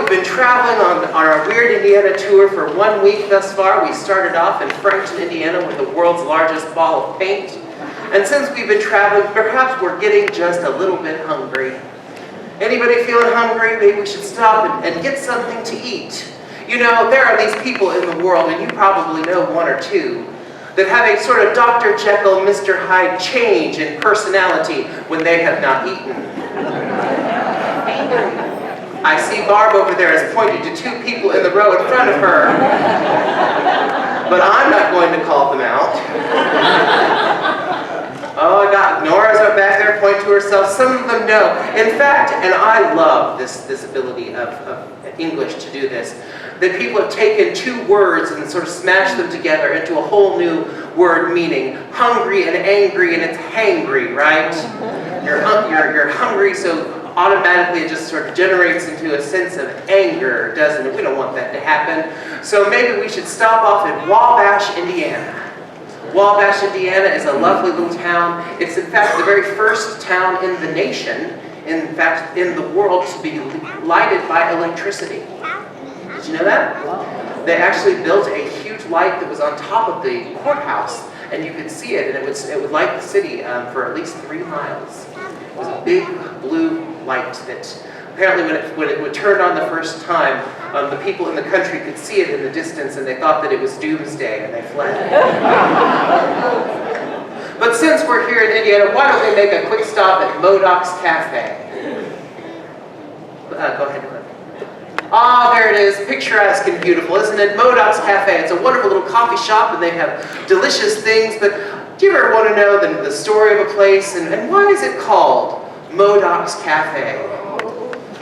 we've been traveling on our Weird Indiana tour for 1 week thus far. We started off in Frankton, Indiana with the world's largest ball of paint. And since we've been traveling, perhaps we're getting just a little bit hungry. Anybody feeling hungry? Maybe we should stop and get something to eat. You know, there are these people in the world, and you probably know one or two, that have a sort of Dr. Jekyll, Mr. Hyde change in personality when they have not eaten. I see Barb over there has pointed to two people in the row in front of her. But I'm not going to call them out. Oh, I got Nora's up back there pointing to herself. Some of them know. In fact, and I love this ability of English to do this, that people have taken two words and sort of smashed them together into a whole new word meaning. Hungry and angry, and it's hangry, right? You're hungry, so automatically it just sort of generates into a sense of anger, doesn't it? We don't want that to happen. So maybe we should stop off in Wabash, Indiana. Wabash, Indiana is a lovely little town. It's in fact the very first town in the nation, in fact in the world, to be lighted by electricity. Did you know that? They actually built a huge light that was on top of the courthouse, and you could see it, and it would light the city for at least 3 miles. It was a big blue light that apparently when it turned on the first time, the people in the country could see it in the distance, and they thought that it was doomsday, and they fled. But since we're here in Indiana, why don't we make a quick stop at Modoc's Cafe? Go ahead. Ah, there it is, picturesque and beautiful, isn't it? Modoc's Cafe. It's a wonderful little coffee shop, and they have delicious things, but do you ever want to know the story of a place, and why is it called Modoc's Cafe?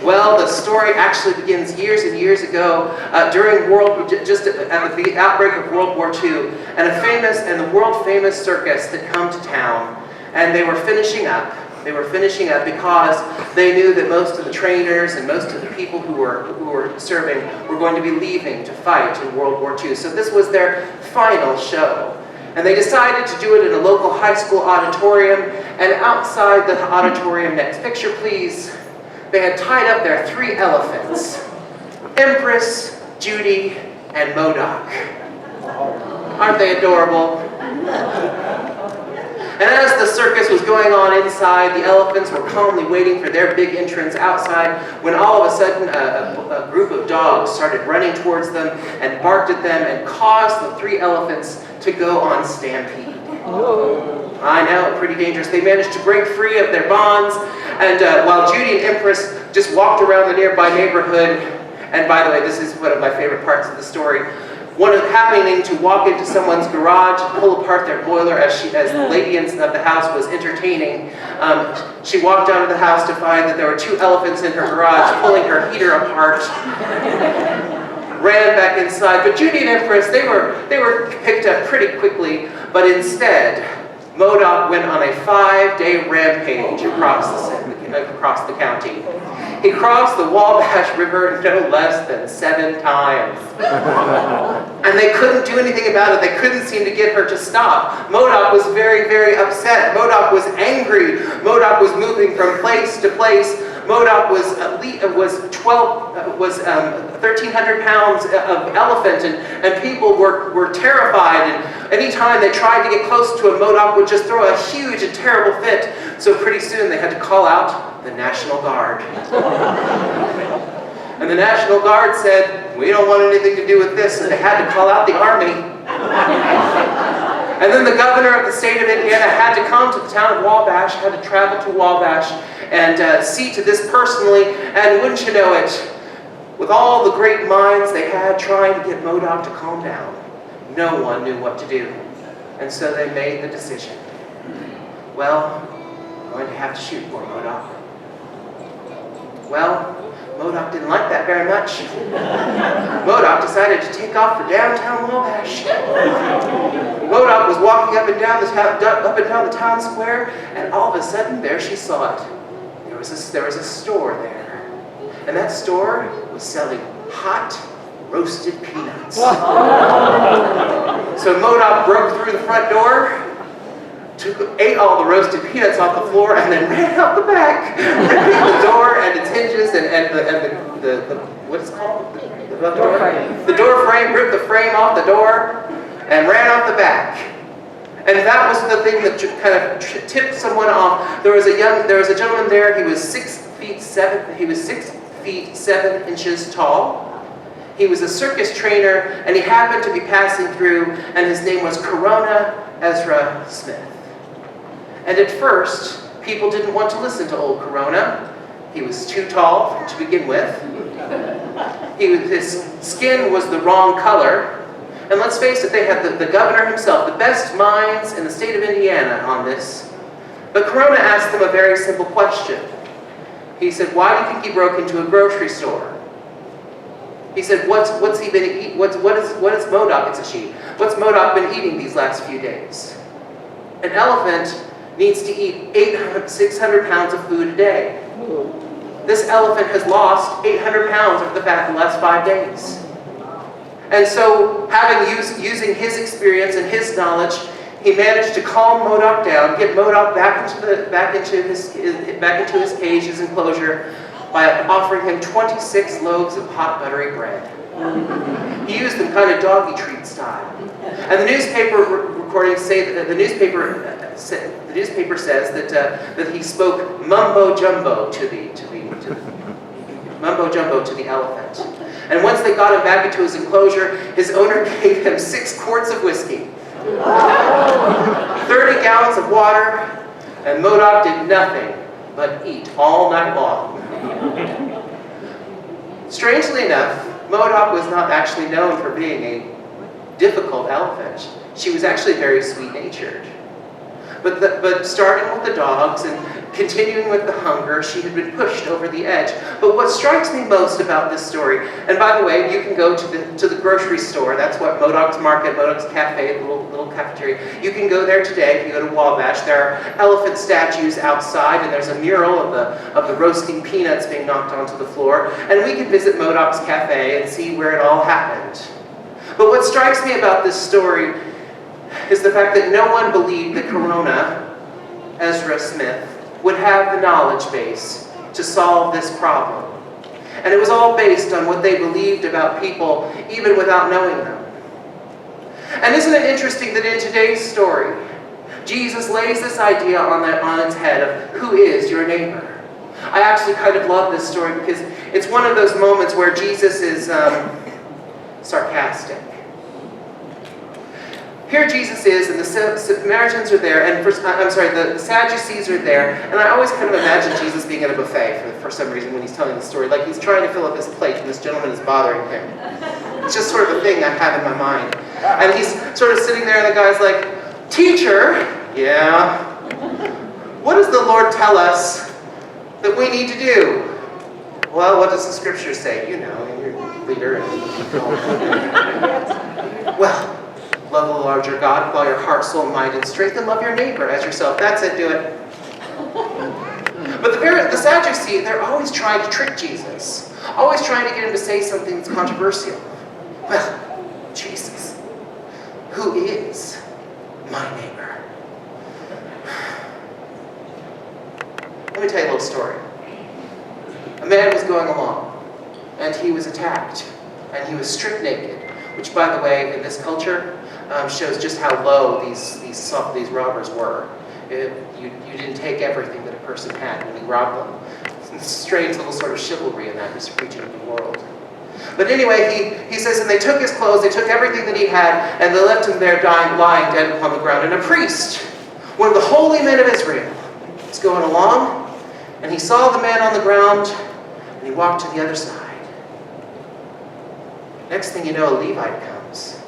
Well, the story actually begins years and years ago during just at the outbreak of World War II, and the world famous circus had come to town, and they were finishing up. They were finishing up because they knew that most of the trainers and most of the people who were serving were going to be leaving to fight in World War II. So this was their final show. And they decided to do it in a local high school auditorium, and outside the auditorium, next picture please, they had tied up their 3 elephants, Empress, Judy, and Modoc. Aren't they adorable? And as the circus was going on inside, the elephants were calmly waiting for their big entrance outside, when all of a sudden a group of dogs started running towards them and barked at them and caused the 3 elephants to go on stampede. I know, pretty dangerous. They managed to break free of their bonds, and while Judy and Empress just walked around the nearby neighborhood, and by the way, this is one of my favorite parts of the story, happening to walk into someone's garage and pull apart their boiler as the lady of the house was entertaining. She walked out of the house to find that there were 2 elephants in her garage pulling her heater apart. Ran back inside, but Judy and Empress, they were picked up pretty quickly, but instead, Modoc went on a 5-day rampage across the county. He crossed the Wabash River no less than 7 times. And they couldn't do anything about it. They couldn't seem to get her to stop. Modoc was very, very upset. Modoc was angry. Modoc was moving from place to place. Modoc was 1,300 pounds of elephant, and people were terrified, and anytime they tried to get close to him, Modoc would just throw a huge and terrible fit. So pretty soon they had to call out the National Guard. And the National Guard said, "We don't want anything to do with this," and they had to call out the army. And then the governor of the state of Indiana had to come to the town of Wabash, had to travel to Wabash and see to this personally, and wouldn't you know it, with all the great minds they had trying to get Modoc to calm down, no one knew what to do. And so they made the decision. Well, we're going to have to shoot poor Modoc. Well, Modoc didn't like that very much. Modoc decided to take off for downtown Wabash. Modoc was walking up and down the town square, and all of a sudden, there she saw it. There was a store there, and that store was selling hot roasted peanuts. So Modoc broke through the front door, ate all the roasted peanuts off the floor, and then ran out the back, ripping the door and its hinges and the what is it called? The door frame. The door frame, ripped the frame off the door, and ran off the back. And that was the thing that kind of tipped someone off. There was a gentleman there. He was 6 feet 7. He was 6 feet 7 inches tall. He was a circus trainer, and he happened to be passing through, and his name was Corona Ezra Smith. And at first, people didn't want to listen to old Corona. He was too tall to begin with. His skin was the wrong color. And let's face it, they had the governor himself, the best minds in the state of Indiana on this. But Corona asked them a very simple question. He said, why do you think he broke into a grocery store? He said, what's he been eating? What is Modoc? It's a sheep. What's Modoc been eating these last few days? An elephant needs to eat 600 pounds of food a day. This elephant has lost 800 pounds over the last 5 days. And so, using his experience and his knowledge, he managed to calm Modoc down, get Modoc back into his cage, his enclosure, by offering him 26 loaves of hot buttery bread. He used them kind of doggy treat style. And the newspaper recordings say that the newspaper says that he spoke mumbo jumbo to the elephant. And once they got him back into his enclosure, his owner gave him 6 quarts of whiskey, 30 gallons of water, and Modoc did nothing but eat all night long. Strangely enough, Modoc was not actually known for being a difficult elephant. She was actually very sweet-natured. But starting with the dogs and continuing with the hunger, she had been pushed over the edge. But what strikes me most about this story, and by the way, you can go to the grocery store. That's what Modoc's Market, Modoc's Cafe, the little cafeteria. You can go there today if you go to Wabash. There are elephant statues outside, and there's a mural of the roasting peanuts being knocked onto the floor. And we can visit Modoc's Cafe and see where it all happened. But what strikes me about this story is the fact that no one believed that Corona Ezra Smith would have the knowledge base to solve this problem. And it was all based on what they believed about people, even without knowing them. And isn't it interesting that in today's story, Jesus lays this idea on its head of who is your neighbor? I actually kind of love this story because it's one of those moments where Jesus is sarcastic. Here Jesus is, and the Samaritans are there, and the Sadducees are there, and I always kind of imagine Jesus being at a buffet for some reason when he's telling the story, like he's trying to fill up his plate, and this gentleman is bothering him. It's just sort of a thing I have in my mind. And he's sort of sitting there, and the guy's like, "Teacher, yeah, what does the Lord tell us that we need to do?" "Well, what does the Scripture say? You know, you're a leader." "Well, love the Lord your God with all your heart, soul, mind, and strength, and love your neighbor as yourself." That's it, do it. But the Sadducees, they're always trying to trick Jesus. Always trying to get him to say something that's controversial. Well, Jesus, who is my neighbor? Let me tell you a little story. A man was going along, and he was attacked, and he was stripped naked, which, by the way, in this culture, shows just how low these robbers were. You didn't take everything that a person had when you robbed them. It's a strange little sort of chivalry in that region of the world. But anyway, he says, and they took his clothes, they took everything that he had, and they left him there lying dead upon the ground. And a priest, one of the holy men of Israel, was going along, and he saw the man on the ground, and he walked to the other side. Next thing you know, a Levite comes.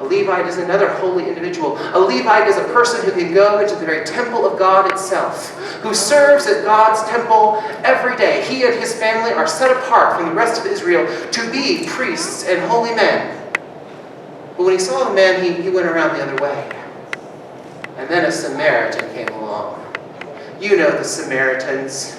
A Levite is another holy individual. A Levite is a person who can go into the very temple of God itself, who serves at God's temple every day. He and his family are set apart from the rest of Israel to be priests and holy men. But when he saw the man, he went around the other way. And then a Samaritan came along. You know the Samaritans.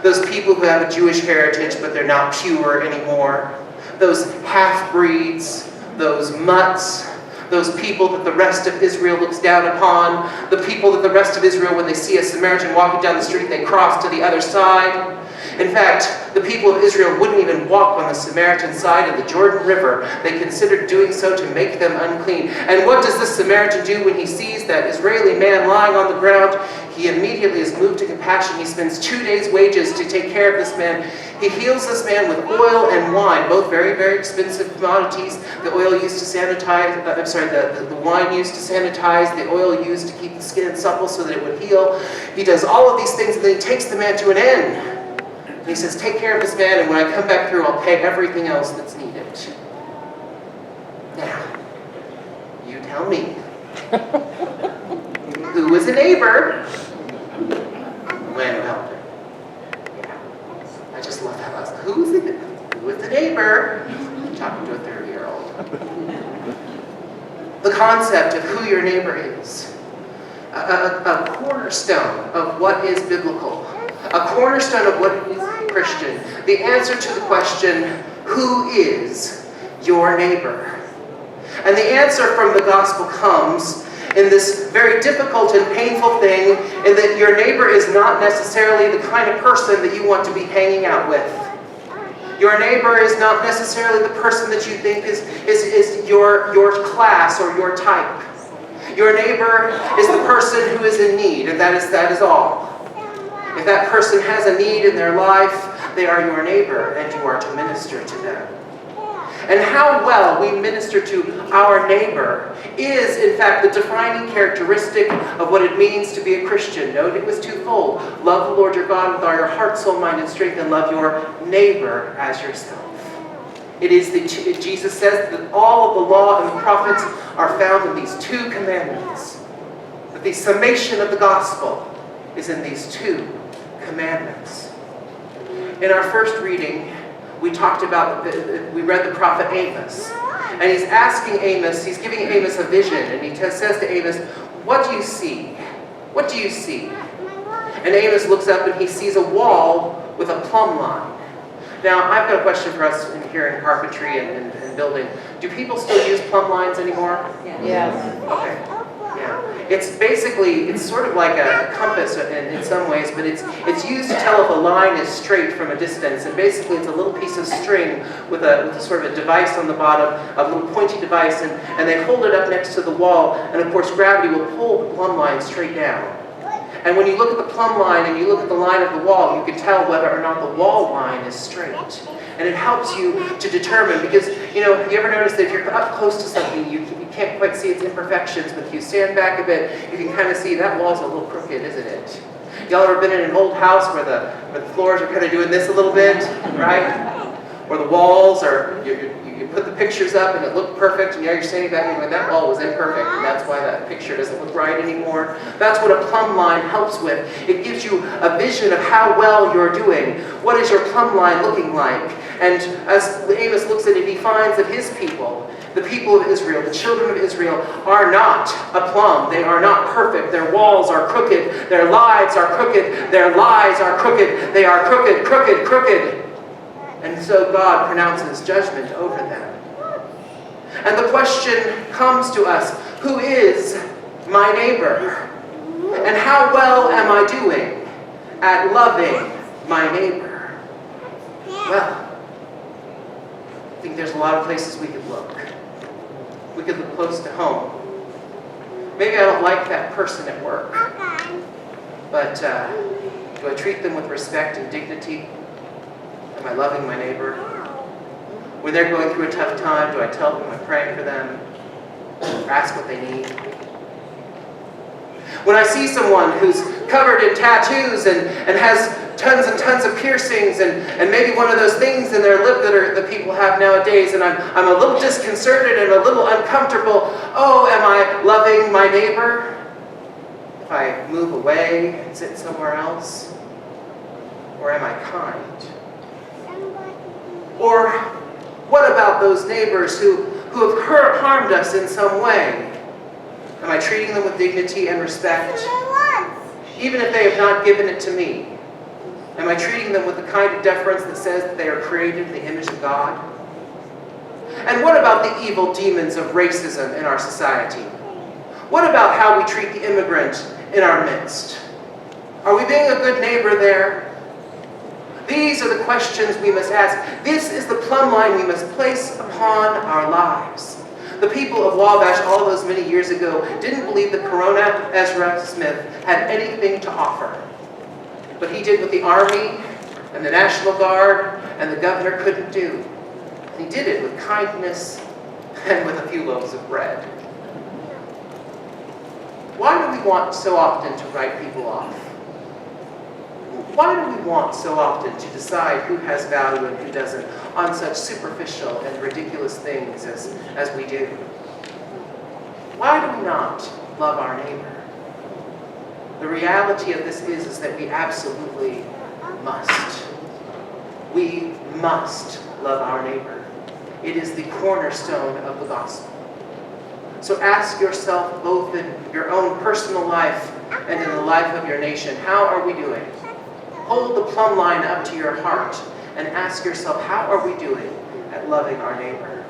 Those people who have a Jewish heritage, but they're not pure anymore. Those half-breeds, those mutts, those people that the rest of Israel looks down upon, the people that the rest of Israel, when they see a Samaritan walking down the street, they cross to the other side. In fact, the people of Israel wouldn't even walk on the Samaritan side of the Jordan River. They considered doing so to make them unclean. And what does this Samaritan do when he sees that Israeli man lying on the ground? He immediately is moved to compassion. He spends 2 days' wages to take care of this man. He heals this man with oil and wine, both very, very expensive commodities. The oil used to sanitize, the wine used to sanitize, the oil used to keep the skin supple so that it would heal. He does all of these things, and then he takes the man to an inn. And he says, take care of this man, and when I come back through, I'll pay everything else that's needed. Now, you tell me, who was a neighbor when who helped him? I just love that last. Who was the neighbor? I'm talking to a 30-year-old. The concept of who your neighbor is. A cornerstone of what is biblical. A cornerstone of what is Christian. The answer to the question, who is your neighbor? And the answer from the gospel comes in this very difficult and painful thing, in that your neighbor is not necessarily the kind of person that you want to be hanging out with. Your neighbor is not necessarily the person that you think is your class or your type. Your neighbor is the person who is in need, and that is all. If that person has a need in their life, they are your neighbor, and you are to minister to them. And how well we minister to our neighbor is, in fact, the defining characteristic of what it means to be a Christian. Note it was twofold. Love the Lord your God with all your heart, soul, mind, and strength, and love your neighbor as yourself. It is Jesus says that all of the law and the prophets are found in these two commandments. That the summation of the gospel is in these two commandments. In our first reading, we read the prophet Amos. And he's asking Amos, he's giving Amos a vision, and he says to Amos, what do you see? What do you see? And Amos looks up and he sees a wall with a plumb line. Now, I've got a question for us here in carpentry and building. Do people still use plumb lines anymore? Yes. Okay. Yeah. It's sort of like a compass in some ways, but it's used to tell if a line is straight from a distance. And basically it's a little piece of string with a sort of a device on the bottom, a little pointy device, and they hold it up next to the wall, and of course gravity will pull the plumb line straight down. And when you look at the plumb line and you look at the line of the wall, you can tell whether or not the wall line is straight. And it helps you to determine, because, have you ever noticed that if you're up close to something, you can't quite see its imperfections, but if you stand back a bit, you can kind of see that wall's a little crooked, isn't it? Y'all ever been in an old house where the floors are kind of doing this a little bit, right? Or the walls are, you put the pictures up and it looked perfect, and now you're standing back and going, that wall was imperfect, and that's why that picture doesn't look right anymore. That's what a plumb line helps with. It gives you a vision of how well you're doing. What is your plumb line looking like? And as Amos looks at it, he finds that his people, the people of Israel, the children of Israel, are not a plumb. They are not perfect. Their walls are crooked. Their lives are crooked. Their lies are crooked. They are crooked, crooked, crooked. And so God pronounces judgment over them. And the question comes to us, who is my neighbor? And how well am I doing at loving my neighbor? Well, I think there's a lot of places we could look. We could look close to home. Maybe I don't like that person at work, but do I treat them with respect and dignity? Am I loving my neighbor? When they're going through a tough time, do I tell them I'm praying for them? Or ask what they need? When I see someone who's covered in tattoos and has tons and tons of piercings and maybe one of those things in their lip that people have nowadays, and I'm a little disconcerted and a little uncomfortable, oh, am I loving my neighbor? If I move away and sit somewhere else? Or am I kind? Or what about those neighbors who have harmed us in some way? Am I treating them with dignity and respect? Even if they have not given it to me? Am I treating them with the kind of deference that says that they are created in the image of God? And what about the evil demons of racism in our society? What about how we treat the immigrant in our midst? Are we being a good neighbor there? These These are the questions we must ask. This is the plumb line we must place upon our lives. The people of Wabash all those many years ago didn't believe that Corona Ezra Smith had anything to offer. But he did what the Army and the National Guard and the governor couldn't do. He did it with kindness and with a few loaves of bread. Why do we want so often to write people off? Why do we want so often to decide who has value and who doesn't on such superficial and ridiculous things as we do? Why do we not love our neighbor? The reality of this is that we absolutely must. We must love our neighbor. It is the cornerstone of the gospel. So ask yourself, both in your own personal life and in the life of your nation, how are we doing? Hold the plumb line up to your heart and ask yourself, how are we doing at loving our neighbor?